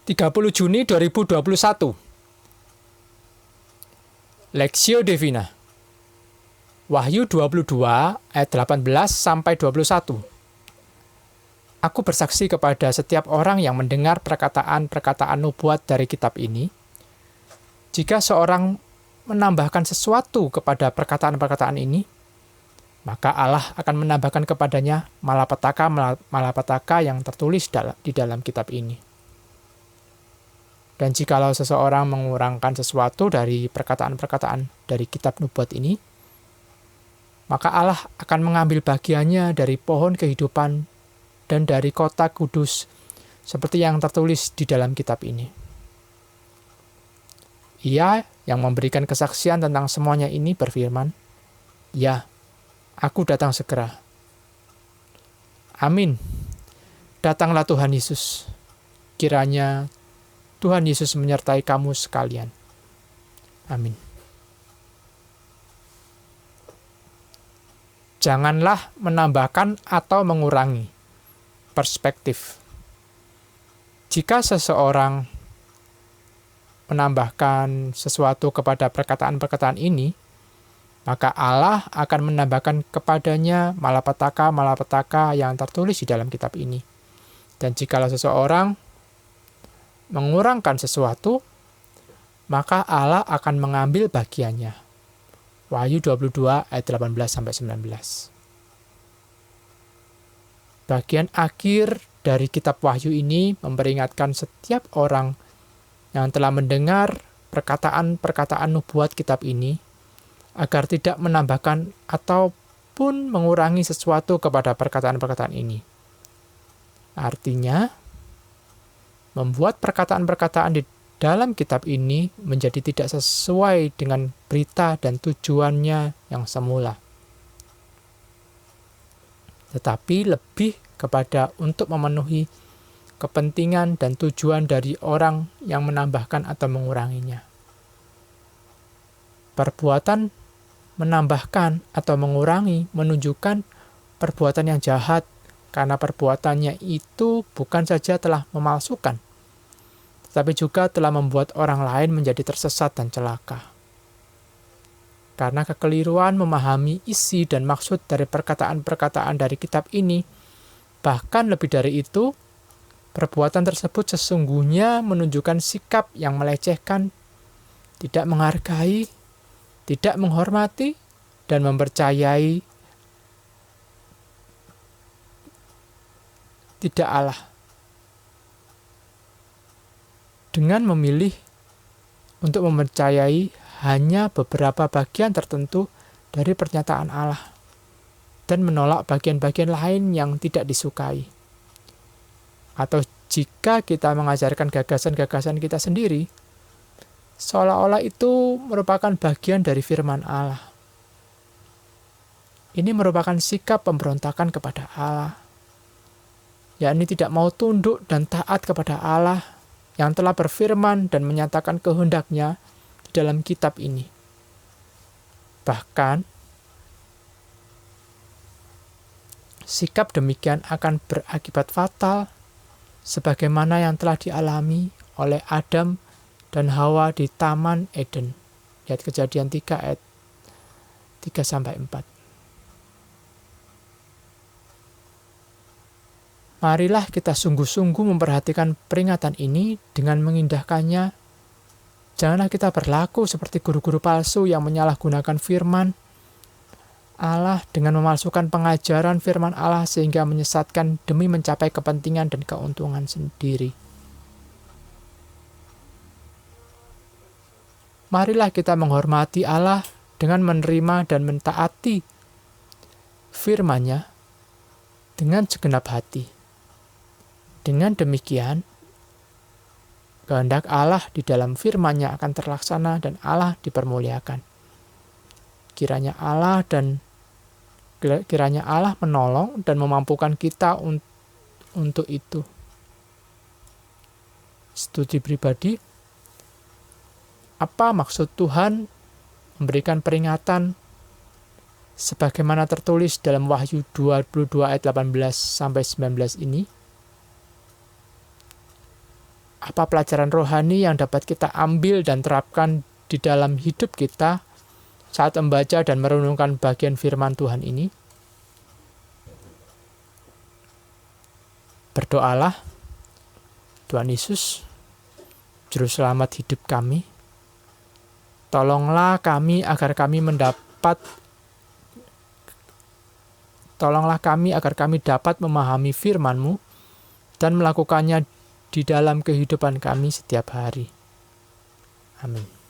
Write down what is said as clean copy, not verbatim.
30 Juni 2021. Lexio Divina. Wahyu 22 ayat 18 sampai 21. Aku bersaksi kepada setiap orang yang mendengar perkataan-perkataan nubuat dari kitab ini. Jika seorang menambahkan sesuatu kepada perkataan-perkataan ini, maka Allah akan menambahkan kepadanya malapetaka yang tertulis di dalam kitab ini. Dan jikalau seseorang mengurangkan sesuatu dari perkataan-perkataan dari kitab nubuat ini, maka Allah akan mengambil bagiannya dari pohon kehidupan dan dari kota kudus, seperti yang tertulis di dalam kitab ini. Ia yang memberikan kesaksian tentang semuanya ini berfirman, "Ya, aku datang segera." Amin. Datanglah Tuhan Yesus. Kiranya Tuhan Yesus menyertai kamu sekalian. Amin. Janganlah menambahkan atau mengurangi perspektif. Jika seseorang menambahkan sesuatu kepada perkataan-perkataan ini, maka Allah akan menambahkan kepadanya malapetaka yang tertulis di dalam kitab ini. Dan jikalau seseorang mengurangkan sesuatu, maka Allah akan mengambil bagiannya. Wahyu 22 ayat 18-19. Bagian akhir dari kitab Wahyu ini memperingatkan setiap orang yang telah mendengar perkataan-perkataan nubuat kitab ini agar tidak menambahkan ataupun mengurangi sesuatu kepada perkataan-perkataan ini. Artinya, membuat perkataan-perkataan di dalam kitab ini menjadi tidak sesuai dengan berita dan tujuannya yang semula. Tetapi lebih kepada untuk memenuhi kepentingan dan tujuan dari orang yang menambahkan atau menguranginya. Perbuatan menambahkan atau mengurangi menunjukkan perbuatan yang jahat, karena perbuatannya itu bukan saja telah memalsukan, tetapi juga telah membuat orang lain menjadi tersesat dan celaka. Karena kekeliruan memahami isi dan maksud dari perkataan-perkataan dari kitab ini, bahkan lebih dari itu, perbuatan tersebut sesungguhnya menunjukkan sikap yang melecehkan, tidak menghargai, tidak menghormati, dan mempercayai tidak Allah. Dengan memilih untuk mempercayai hanya beberapa bagian tertentu dari pernyataan Allah dan menolak bagian-bagian lain yang tidak disukai. Atau jika kita mengajarkan gagasan-gagasan kita sendiri, seolah-olah itu merupakan bagian dari firman Allah. Ini merupakan sikap pemberontakan kepada Allah, yakni tidak mau tunduk dan taat kepada Allah yang telah berfirman dan menyatakan kehendak-Nya di dalam kitab ini. Bahkan, sikap demikian akan berakibat fatal sebagaimana yang telah dialami oleh Adam dan Hawa di Taman Eden. Lihat Kejadian 3 ayat 3-4. Marilah kita sungguh-sungguh memperhatikan peringatan ini dengan mengindahkannya. Janganlah kita berlaku seperti guru-guru palsu yang menyalahgunakan firman Allah dengan memalsukan pengajaran firman Allah sehingga menyesatkan demi mencapai kepentingan dan keuntungan sendiri. Marilah kita menghormati Allah dengan menerima dan mentaati firman-Nya dengan segenap hati. Dengan demikian, kehendak Allah di dalam firman-Nya akan terlaksana dan Allah dipermuliakan. Kiranya Allah menolong dan memampukan kita untuk itu. Studi pribadi, apa maksud Tuhan memberikan peringatan sebagaimana tertulis dalam Wahyu 22 ayat 18-19 ini? Apa pelajaran rohani yang dapat kita ambil dan terapkan di dalam hidup kita saat membaca dan merenungkan bagian firman Tuhan ini? Berdoalah, Tuhan Yesus, Juru Selamat hidup kami, tolonglah kami agar kami dapat memahami firman-Mu dan melakukannya di dalam kehidupan kami setiap hari. Amin.